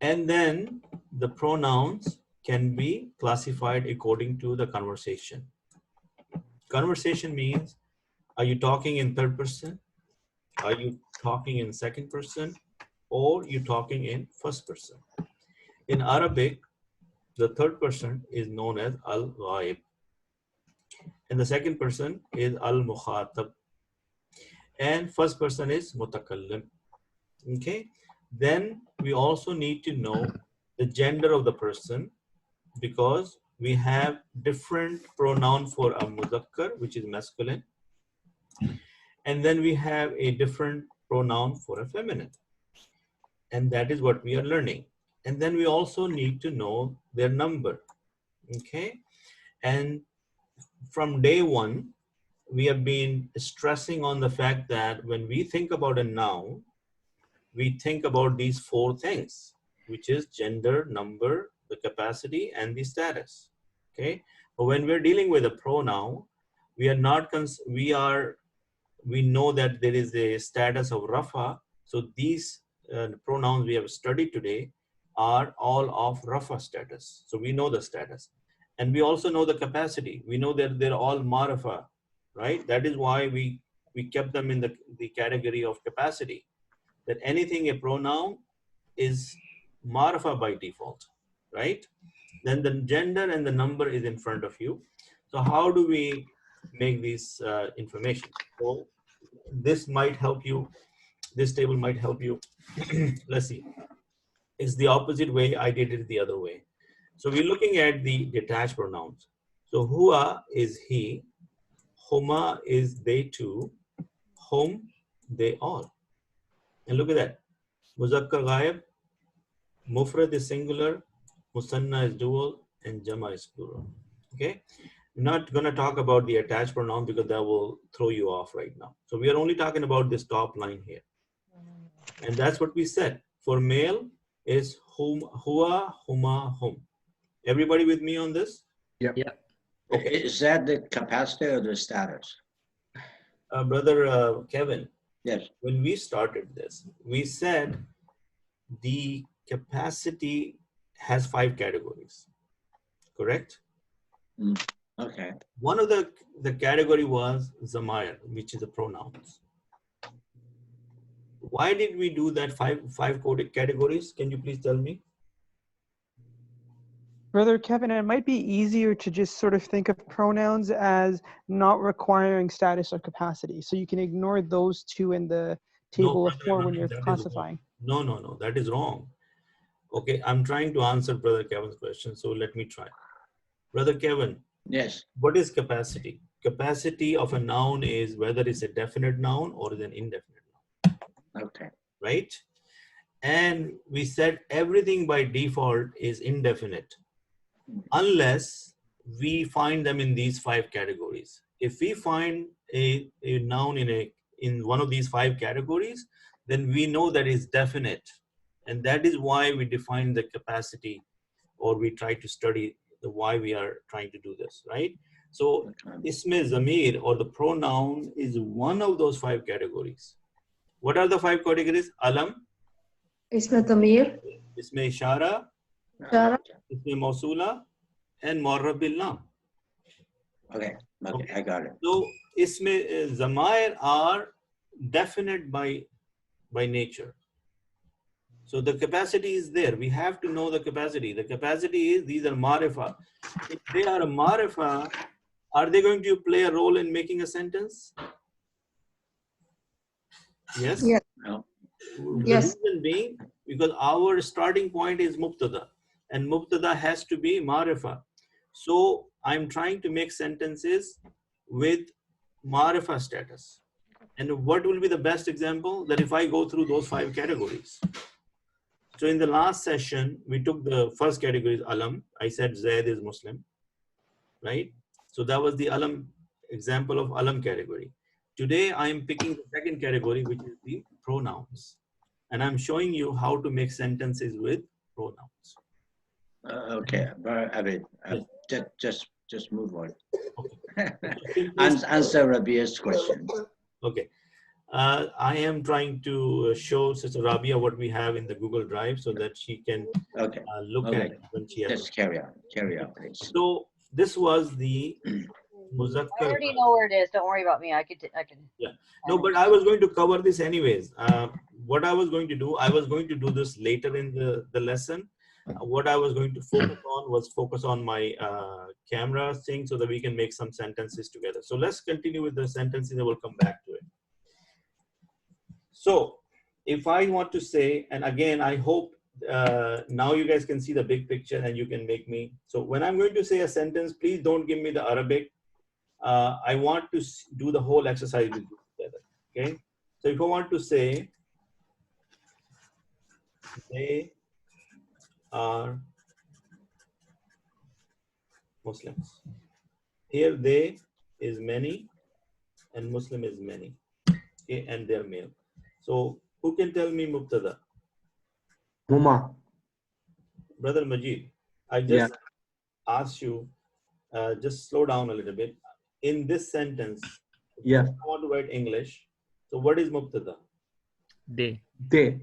And then the pronouns can be classified according to the conversation. Conversation means, are you talking in third person? Are you talking in second person? Or you talking in first person? In Arabic, the third person is known as al-ghaib. And the second person is al-mukhatab. And first person is mutakallim. Okay. Then we also need to know the gender of the person, because we have different pronoun for a muzakkar, which is masculine. And then we have a different pronoun for a feminine. And that is what we are learning. And then we also need to know their number. Okay. And from day one, we have been stressing on the fact that when we think about a noun, we think about these four things, which is gender, number, the capacity, and the status. Okay. But when we're dealing with a pronoun, we are not, we know that there is a status of rafa. So these pronouns we have studied today are all of rafa status. So we know the status. And we also know the capacity. We know that they're all marafa, right? That is why we kept them in the category of capacity. That anything a pronoun is marafa by default, right? Then the gender and the number is in front of you. So how do we make this information? So this might help you. This table might help you. Let's see. It's the opposite way. I did it the other way. So we're looking at the detached pronouns. So hua is he, huma is they two, hum, they all. And look at that. Muzakkar ghaib, mufrad is singular, musanna is dual, and jama is plural. Okay. We're not going to talk about the attached pronoun because that will throw you off right now. So we are only talking about this top line here. And that's what we said. For male is hum, hua, huma, hum. Everybody with me on this? Yep. Yeah. Okay. Is that the capacity or the status? Brother Kevin, Yes. when we started this, we said the capacity has 5 categories, correct? Okay. One of the category was Zamair, which is the pronouns. Why did we do that five coded categories? Can you please tell me? Brother Kevin, it might be easier to just sort of think of pronouns as not requiring status or capacity. So you can ignore those two in the table of 4 when you're classifying. No, that is wrong. Okay, I'm trying to answer Brother Kevin's question, so let me try. Brother Kevin, Yes. what is capacity? Capacity of a noun is whether it's a definite noun or is an indefinite noun. Okay. Right? And we said everything by default is indefinite unless we find them in these 5 categories. If we find a noun in one of these 5 categories, then we know that it's definite. And that is why we define the capacity, or we try to study the why we are trying to do this, right? So isme zamir, or the pronoun, is one of those 5 categories. What are the 5 categories? Alam, Isme Tamir, isme ishara, Shara, isme mausula, and mu'arrab bil lam. Okay. I got it. So isme zamair are definite by nature. So the capacity is there. We have to know the capacity. The capacity is, these are marifa. If they are a marifa, are they going to play a role in making a sentence? Yes? Yes. No. The Yes. reason being, because our starting point is mubtada, and mubtada has to be marifa. So I'm trying to make sentences with marifa status. And what will be the best example? That if I go through those 5 categories. So in the last session, we took the first category is alam. I said Zaid is Muslim, right? So that was the alam example of alam category. Today, I am picking the second category, which is the pronouns. And I'm showing you how to make sentences with pronouns. Okay, but I mean, Yes. just move on. Okay. Answer Rabia's question. Okay. I am trying to show Sister Rabia what we have in the Google Drive so that she can Okay. look Okay. at it when she has. Just carry on. Carry on, please. So this was the I muzakkar. already know where it is. Don't worry about me. I could. Yeah. No, but I was going to cover this anyways. What I was going to do, I was going to do this later in the lesson. What I was going to focus on my camera thing so that we can make some sentences together. So let's continue with the sentences and we'll come back to it. So if I want to say, and again, I hope now you guys can see the big picture and you can make me. So when I'm going to say a sentence, please don't give me the Arabic. I want to do the whole exercise with you together. Okay. So if I want to say, they are Muslims. Here they is many and Muslim is many. Okay, and they're male. So who can tell me Mubtada? Huma. Brother Majid, I just asked you, just slow down a little bit. In this sentence, Yeah. I want to write English. So what is Mubtada? They. They.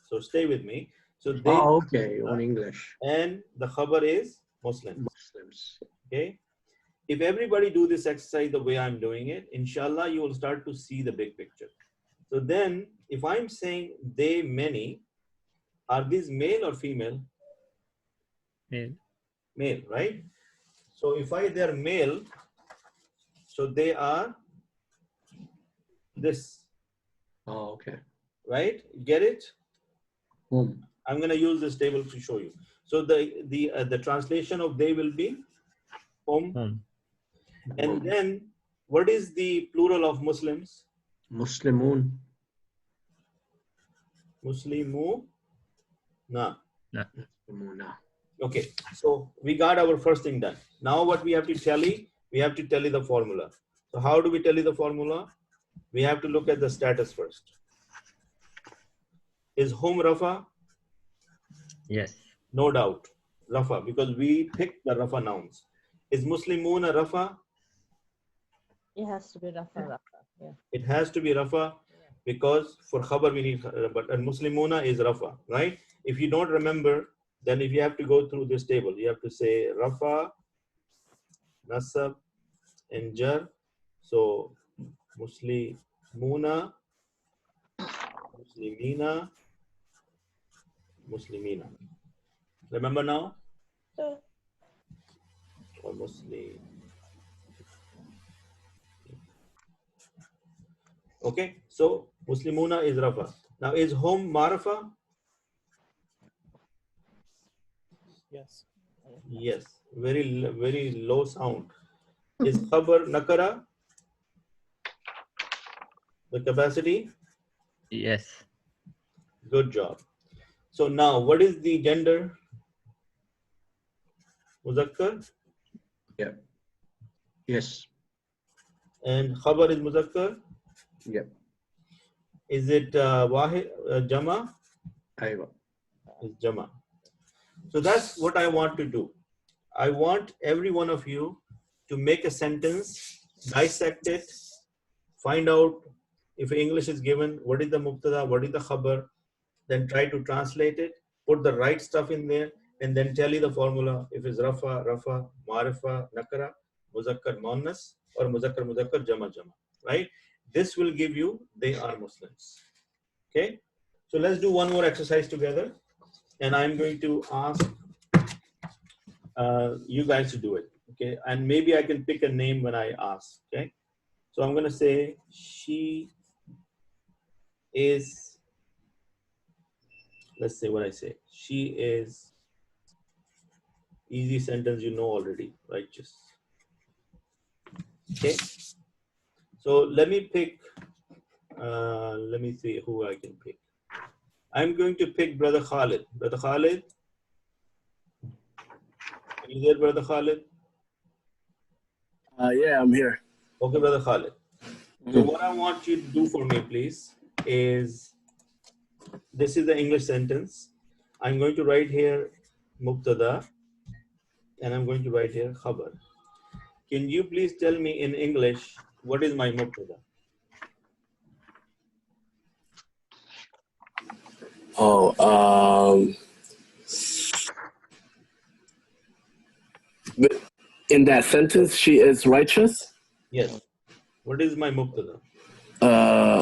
So stay with me. So they. Oh, okay. On English. And the khabar is Muslims. Muslims. Okay. If everybody do this exercise the way I'm doing it, inshallah, you will start to see the big picture. So then, if I'm saying they many, are these male or female? Male. Male, right? So if they're male, so they are this. Oh, okay. Right? Get it? Hum. I'm going to use this table to show you. So the translation of they will be hum. Hum. And then what is the plural of Muslims? Muslimun. Muslimu. Na. Muslimuna. Okay, so we got our first thing done. Now what we have to tally? We have to tally the formula. So how do we tally the formula? We have to look at the status first. Is hum rafa? Yes. No doubt. Rafa, because we picked the rafa nouns. Is Muslimuna rafa? It has to be Rafa. Yeah. It has to be rafa because for khabar we need, but Muslimuna is rafa, right? If you don't remember, then if you have to go through this table, you have to say rafa, nasab, and jar. So Muslimuna, Muslimina, Muslimina. Remember now? Or Muslim. Okay, so Muslimuna is rafa. Now is hum marafa? Yes. Yes, very low sound. Is khabar nakara? The capacity? Yes. Good job. So now what is the gender? Muzakkar? Yeah. Yes. And khabar is muzakkar? Yeah. Is it wahid, jama? Aywa. Is jama. So that's what I want to do. I want every one of you to make a sentence, dissect it, find out if English is given, what is the mubtada, what is the khabar, then try to translate it, put the right stuff in there, and then tell you the formula if it's rafa, marifa, nakara, muzakkar, muannas, or muzakkar, jama, right? This will give you, they are Muslims. Okay? So let's do one more exercise together, and I'm going to ask you guys to do it. Okay, and maybe I can pick a name when I ask. Okay, so I'm going to say she is. Let's say what I say. She is. Easy sentence you know already. Righteous. Okay. So let me pick. Let me see who I can pick. I'm going to pick Brother Khalid. Brother Khalid. Are you there, Brother Khalid? Yeah, I'm here. Okay, Brother Khalid. So what I want you to do for me, please, is this is the English sentence. I'm going to write here Mubtada, and I'm going to write here Khabar. Can you please tell me in English what is my Mubtada? Oh, in that sentence, she is righteous. Yes. What is my Mubtada?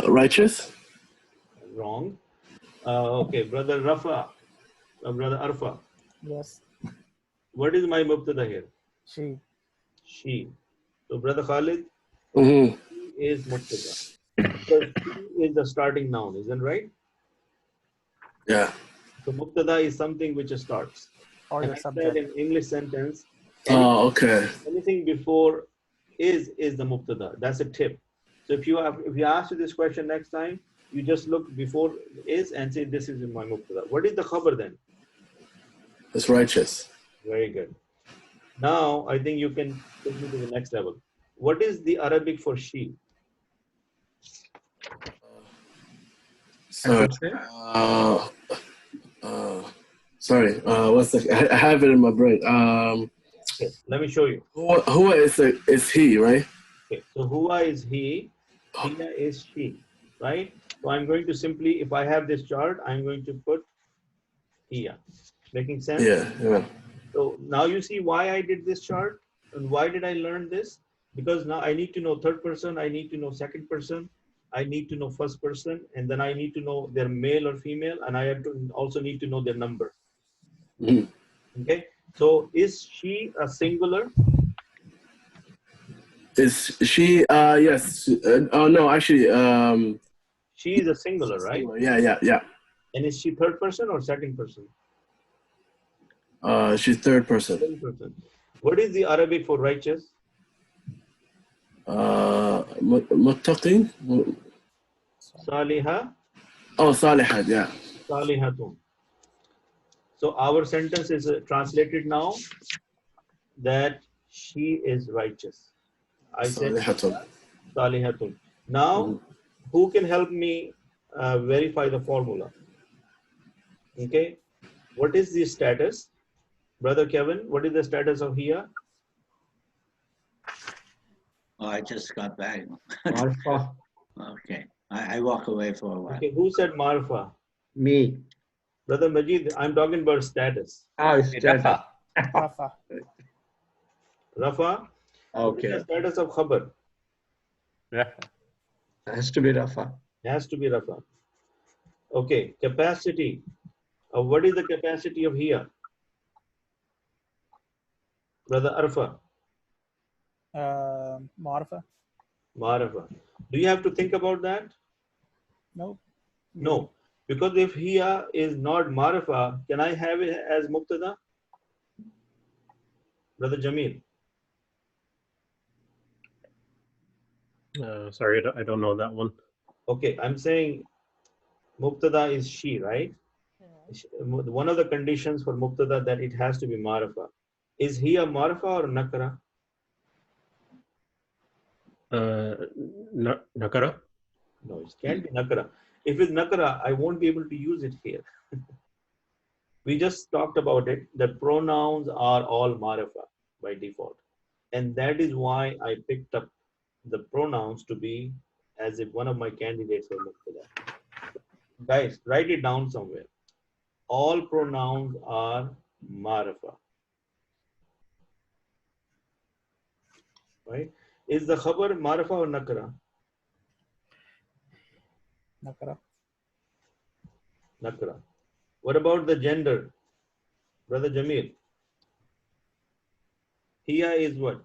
Righteous. Wrong. Okay, Brother Rafa, Brother Arfa. Yes. What is my Mubtada here? She. She. So Brother Khalid, Mm-hmm. she is Mubtada. Because she is the starting noun, isn't right? Yeah. So Mubtada is something which starts. Or And your I subject. said in English sentence, Oh, okay. anything before is the Mubtada. That's a tip. So if you ask you this question next time, you just look before is and say this is my Mubtada. What is the khabar then? It's righteous. Very good. Now I think you can take me to the next level. What is the Arabic for she? Sorry. Sorry. What's the? I have it in my brain. Okay, let me show you. Who is he, right? Okay, so Huwa is he, Hiya is she, right? So I'm going to simply, if I have this chart, I'm going to put Hiya. Making sense? Yeah. So now you see why I did this chart and why did I learn this? Because now I need to know third person, I need to know second person, I need to know first person, and then I need to know their male or female, and I have to also need to know their number. Mm-hmm. Okay, so is she a singular? Is she? Yes. Oh no, actually. She is a singular, right? Yeah. And is she third person or second person? She's third person. Third person. What is the Arabic for righteous? Muttaqin. Saliha. Oh, salihat. Yeah. Salihatun. So our sentence is translated now that she is righteous. I said Salihatun. Now, who can help me verify the formula? Okay. What is the status? Brother Kevin, what is the status of Hiya? Oh, I just got back. Alpha. Okay. I walk away for a while. Okay, who said Marfa? Me. Brother Majid, I'm talking about status. Status. Rafa. Rafa? What is the Okay. status of Khabar? Has to be Rafa. Has to be Rafa. Okay, capacity. What is the capacity of Hiya? Brother Arfa. Marifa. Ma'arifa. Do you have to think about that? Nope. No. Because if Hiya is not Ma'arifa, can I have it as Mubtada? Brother Jameel. Sorry, I don't know that one. Okay, I'm saying Mubtada is she, right? One of the conditions for Mubtada that it has to be Ma'arifa. Is Hiya Ma'arifa or Nakara? Nakara? No, it can't be Nakara. If it's Nakara, I won't be able to use it here. We just talked about it. The pronouns are all Ma'arifa by default. And that is why I picked up the pronouns to be as if one of my candidates for Mubtada. Guys, write it down somewhere. All pronouns are Ma'arifa. Right? Is the khabar Ma'arifa or Nakara? Nakara. Nakra. What about the gender? Brother Jamil. Hiya is what?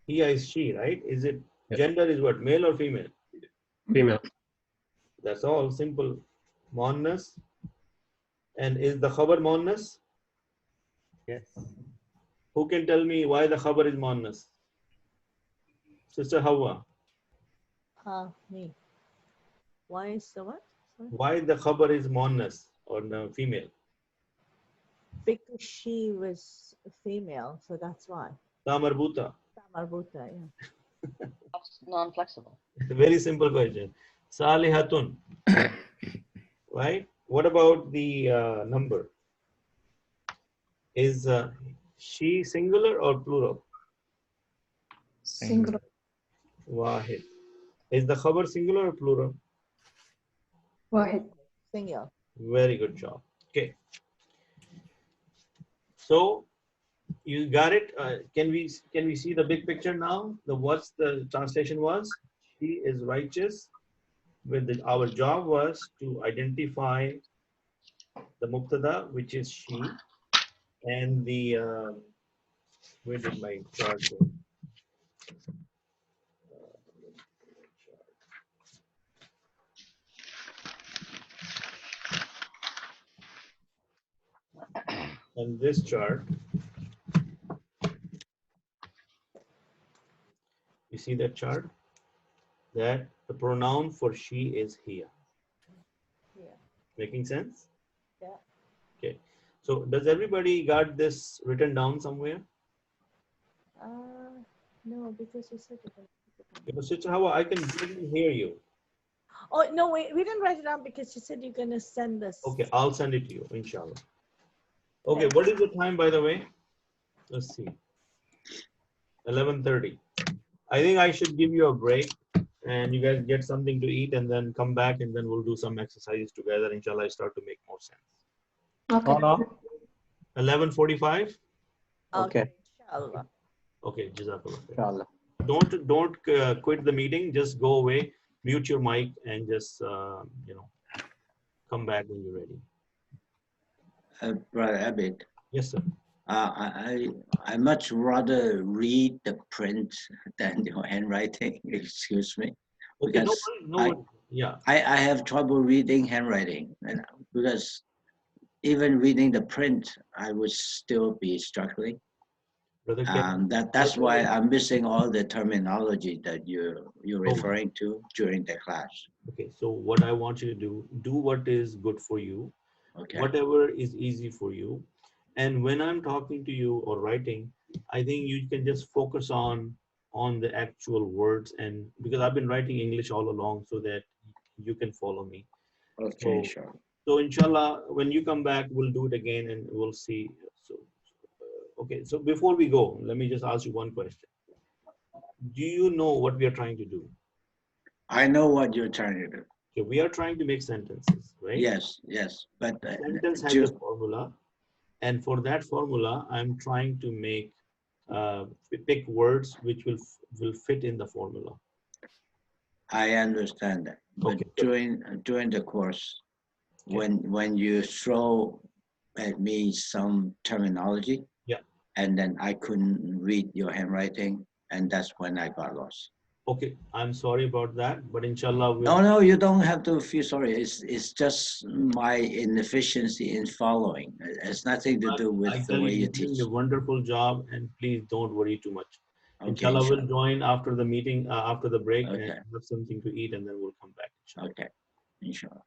Hiya is she, right? Is it gender is what? Male or female? Female. That's all simple. Monas. And is the khabar monas? Yes. Who can tell me why the khabar is monas? Sister Hawa. Me. Why is the what? Sorry? Why the khabar is monas or no, female? Because she was a female, so that's why. Ta marbuta. Marbuta, yeah. Non-flexible. Very simple question. Salihatun. Right? What about the number? Is she singular or plural? Singular. Wahid. Is the khabar singular or plural? Wahid. Single. Very good job. Okay. So you got it. Can we see the big picture now? What's the translation was? She is righteous. Our job was to identify the mubtada, which is she, and the where did my chart go? On this chart, you see that chart? That the pronoun for she is here. Yeah. Making sense? Yeah. Okay. So does everybody got this written down somewhere? No, because you said it. Because Sister Hawa, I can barely hear you. Oh no, wait, we didn't write it down because you said you're gonna send us. Okay, I'll send it to you, inshallah. Okay, Thanks. what is the time, by the way? Let's see. 11:30. I think I should give you a break and you guys get something to eat and then come back and then we'll do some exercises together. Inshallah, I start to make more sense. Okay. 11:45. Okay. Inshallah. Okay, Jazakallah. Inshallah. Don't quit the meeting. Just go away, mute your mic, and just come back when you're ready. Brother Abid, Yes, sir. I much rather read the print than your handwriting. Excuse me, Okay, no because worries, no worries. Yeah. I have trouble reading handwriting, and because even reading the print, I would still be struggling. Brother That's why I'm missing all the terminology that you're Oh. referring to during the class. Okay, so what I want you to do what is good for you, Okay. whatever is easy for you. And when I'm talking to you or writing, I think you can just focus on the actual words, and because I've been writing English all along so that you can follow me. Okay, So, sure. so inshallah, when you come back, we'll do it again and we'll see. So, okay, so before we go, let me just ask you one question. Do you know what we are trying to do? I know what you're trying to do. Okay, we are trying to make sentences, right? Yes, yes, but Sentence has a formula, and for that formula, I'm trying to make pick words which will fit in the formula. I understand that. But Okay. during the course, when you throw at me some terminology, yeah, and then I couldn't read your handwriting, and that's when I got lost. Okay, I'm sorry about that, but inshallah we'll. No, you don't have to feel sorry. It's just my inefficiency in following. It has nothing to do with I the tell way you, you you're teach. doing a wonderful job, and please don't worry too much. Okay, Inshallah, we'll inshallah. join after the meeting, after the break, and Okay. have something to eat, and then we'll come back. Inshallah. Okay, inshallah.